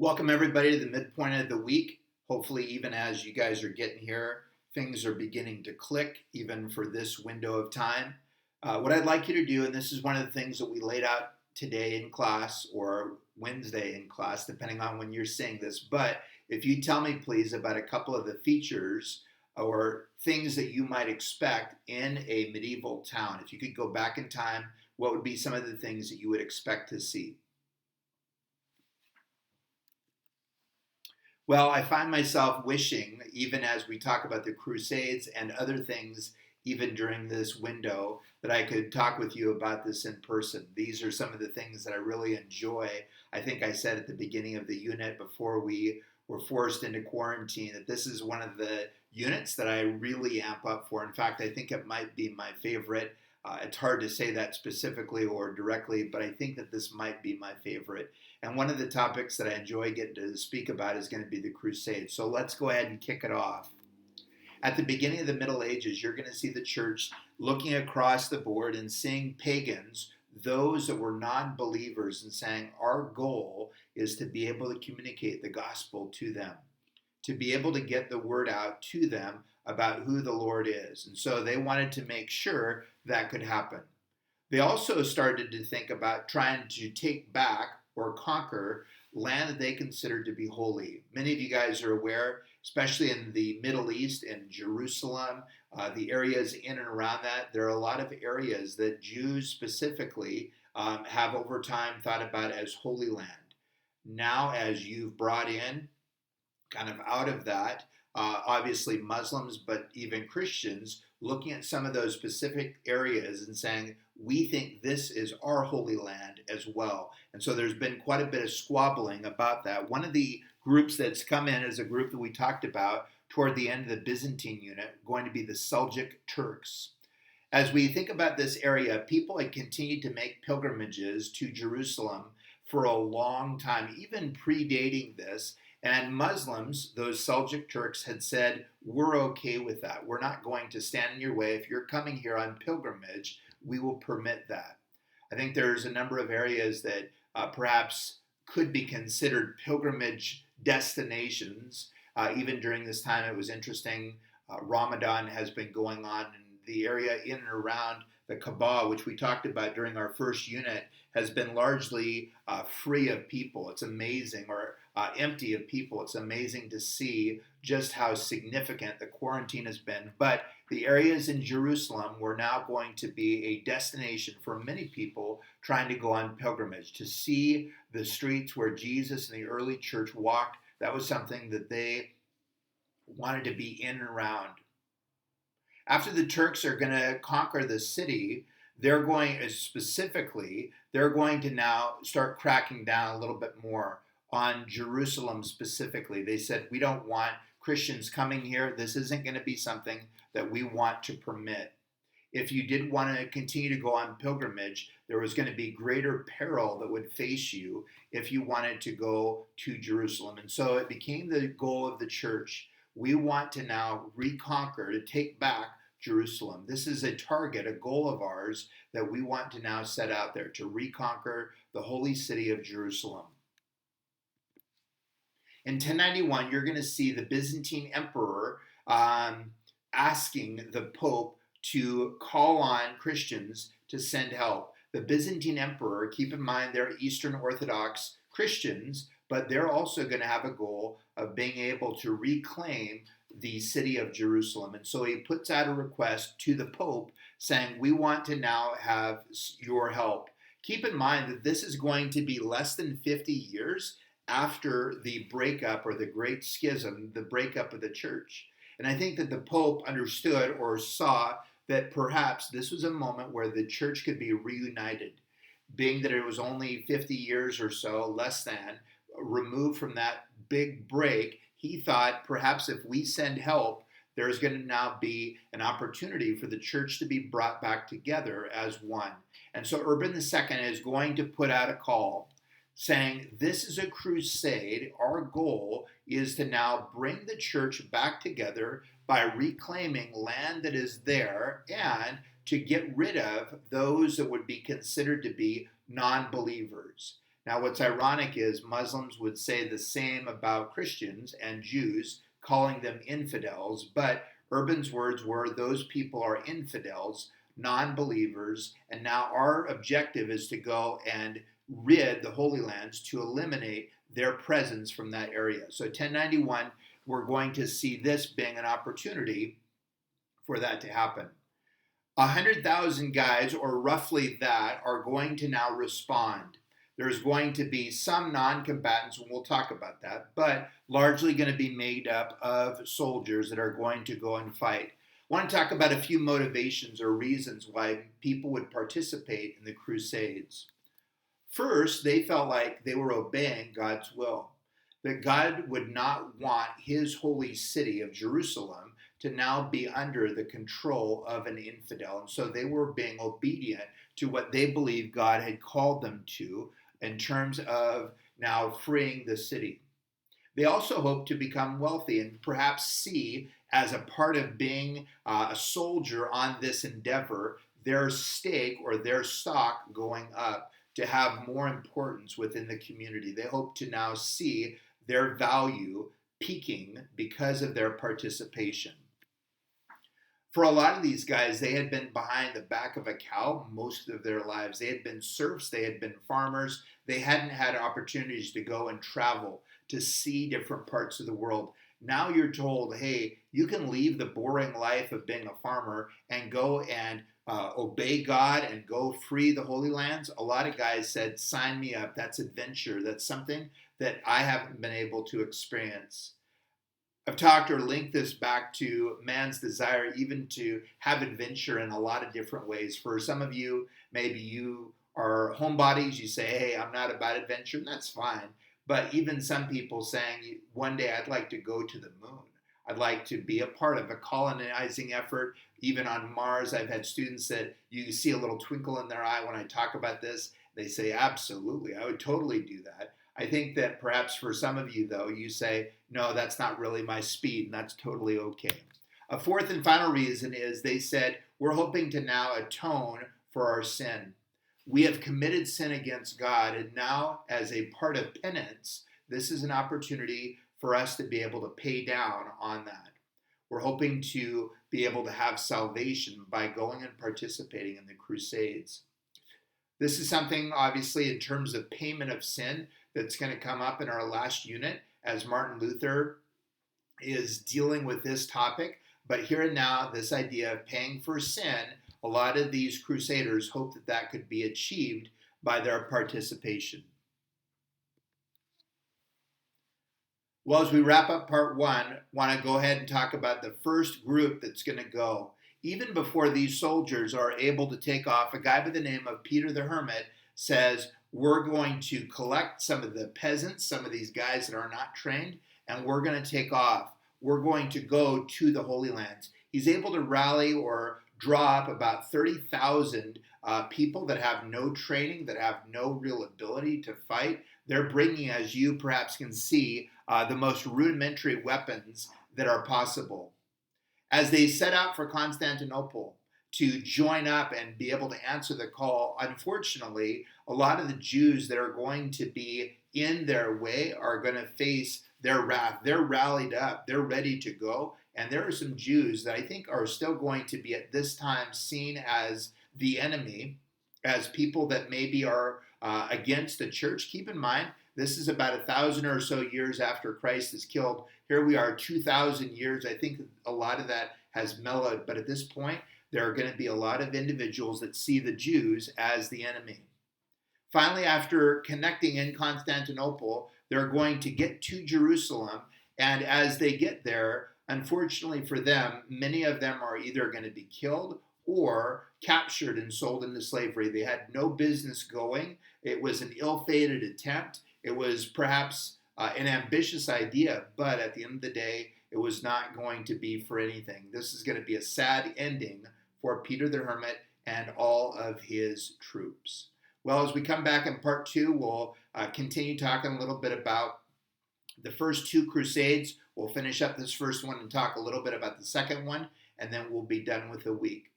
Welcome, everybody, to the midpoint of the week. Hopefully, even as you guys are getting here, things are beginning to click, even for this window of time. What I'd like you to do, and this is one of the things that we laid out today in class or Wednesday in class, depending on when you're seeing this, but if you tell me, please, about a couple of the features or things that you might expect in a medieval town. If you could go back in time, what would be some of the things that you would expect to see? Well, I find myself wishing, even as we talk about the Crusades and other things, even during this window, that I could talk with you about this in person. These are some of the things that I really enjoy. I think I said at the beginning of the unit before we were forced into quarantine that this is one of the units that I really amp up for. In fact, I think it might be my favorite. It's hard to say that specifically or directly, but I think that this might be my favorite. And one of the topics that I enjoy getting to speak about is going to be the Crusades. So let's go ahead and kick it off. At the beginning of the Middle Ages, you're going to see the church looking across the board and seeing pagans, those that were non believers, and saying, our goal is to be able to communicate the gospel to them, to be able to get the word out to them about who the Lord is. And so they wanted to make sure that could happen. They also started to think about trying to take back or conquer land that they considered to be holy. Many of you guys are aware, especially in the Middle East and Jerusalem, the areas in and around that, there are a lot of areas that Jews specifically have over time thought about as holy land. Now, as you've brought in kind of out of that, obviously Muslims, but even Christians, looking at some of those specific areas and saying, we think this is our holy land as well. And so there's been quite a bit of squabbling about that. One of the groups that's come in is a group that we talked about toward the end of the Byzantine unit, going to be the Seljuk Turks. As we think about this area, people had continued to make pilgrimages to Jerusalem for a long time, even predating this. And Muslims, those Seljuk Turks, had said, we're okay with that. We're not going to stand in your way. If you're coming here on pilgrimage, we will permit that. I think there's a number of areas that perhaps could be considered pilgrimage destinations. Even during this time, it was interesting. Ramadan has been going on in the area in and around the Kaaba, which we talked about during our first unit, has been largely free of people. It's amazing, or empty of people. It's amazing to see just how significant the quarantine has been. But the areas in Jerusalem were now going to be a destination for many people trying to go on pilgrimage, to see the streets where Jesus and the early church walked. That was something that they wanted to be in and around. After the Turks are going to conquer the city, they're going to now start cracking down a little bit more on Jerusalem specifically. They said, we don't want Christians coming here. This isn't going to be something that we want to permit. If you did want to continue to go on pilgrimage, there was going to be greater peril that would face you if you wanted to go to Jerusalem. And so it became the goal of the church. We want to now reconquer, to take back Jerusalem. This is a target, a goal of ours that we want to now set out there, to reconquer the holy city of Jerusalem. In 1091, you're going to see the Byzantine emperor asking the Pope to call on Christians to send help. The Byzantine emperor, keep in mind, they're Eastern Orthodox Christians, but they're also going to have a goal of being able to reclaim the city of Jerusalem. And so he puts out a request to the Pope saying, we want to now have your help. Keep in mind that this is going to be less than 50 years after the breakup or the Great Schism, the breakup of the church. And I think that the Pope understood or saw that perhaps this was a moment where the church could be reunited, being that it was only 50 years or so, less than, removed from that big break. He thought perhaps if we send help, there's going to now be an opportunity for the church to be brought back together as one. And so Urban II is going to put out a call saying, this is a crusade. Our goal is to now bring the church back together by reclaiming land that is there and to get rid of those that would be considered to be non-believers. Now, what's ironic is Muslims would say the same about Christians and Jews, calling them infidels, but Urban's words were those people are infidels, non believers, and now our objective is to go and rid the Holy Lands to eliminate their presence from that area. So, 1091, we're going to see this being an opportunity for that to happen. 100,000 guys, or roughly that, are going to now respond. There's going to be some non-combatants, and we'll talk about that, but largely going to be made up of soldiers that are going to go and fight. I want to talk about a few motivations or reasons why people would participate in the Crusades. First, they felt like they were obeying God's will, that God would not want his holy city of Jerusalem to now be under the control of an infidel. And so they were being obedient to what they believed God had called them to in terms of now freeing the city. They also hoped to become wealthy and perhaps see as a part of being a soldier on this endeavor, their stake or their stock going up to have more importance within the community. They hope to now see their value peaking because of their participation. For a lot of these guys, they had been behind the back of a cow most of their lives. They had been serfs, they had been farmers, they hadn't had opportunities to go and travel to see different parts of the world. Now you're told, hey, you can leave the boring life of being a farmer and go and obey God and go free the Holy Lands. A lot of guys said, sign me up. That's adventure. That's something that I haven't been able to experience. I've talked or linked this back to man's desire even to have adventure in a lot of different ways. For some of you, maybe you are homebodies. You say, hey, I'm not about adventure, and that's fine. But even some people saying, one day I'd like to go to the moon. I'd like to be a part of a colonizing effort. Even on Mars, I've had students that you see a little twinkle in their eye when I talk about this. They say, absolutely, I would totally do that. I think that perhaps for some of you, though, you say, no, that's not really my speed, and that's totally okay. A fourth and final reason is they said, we're hoping to now atone for our sin. We have committed sin against God, and now as a part of penance, this is an opportunity for us to be able to pay down on that. We're hoping to be able to have salvation by going and participating in the Crusades. This is something, obviously, in terms of payment of sin, that's going to come up in our last unit as Martin Luther is dealing with this topic. But here and now, this idea of paying for sin, a lot of these crusaders hope that that could be achieved by their participation. Well, as we wrap up part one, I want to go ahead and talk about the first group that's going to go. Even before these soldiers are able to take off, a guy by the name of Peter the Hermit says, we're going to collect some of the peasants, some of these guys that are not trained, and we're going to take off. We're going to go to the Holy Lands. He's able to rally or draw up about 30,000 people that have no training, that have no real ability to fight. They're bringing, as you perhaps can see, the most rudimentary weapons that are possible. As they set out for Constantinople to join up and be able to answer the call, unfortunately, a lot of the Jews that are going to be in their way are going to face their wrath. They're rallied up. They're ready to go. And there are some Jews that I think are still going to be at this time seen as the enemy, as people that maybe are against the church. Keep in mind, this is about 1,000 or so years after Christ is killed. Here we are 2,000 years. I think a lot of that has mellowed. But at this point, there are going to be a lot of individuals that see the Jews as the enemy. Finally, after connecting in Constantinople, they're going to get to Jerusalem. And as they get there, unfortunately for them, many of them are either going to be killed or captured and sold into slavery. They had no business going. It was an ill-fated attempt. It was perhaps an ambitious idea, but at the end of the day, it was not going to be for anything. This is going to be a sad ending for Peter the Hermit and all of his troops. Well, as we come back in part two, we'll continue talking a little bit about the first two crusades. We'll finish up this first one and talk a little bit about the second one, and then we'll be done with the week.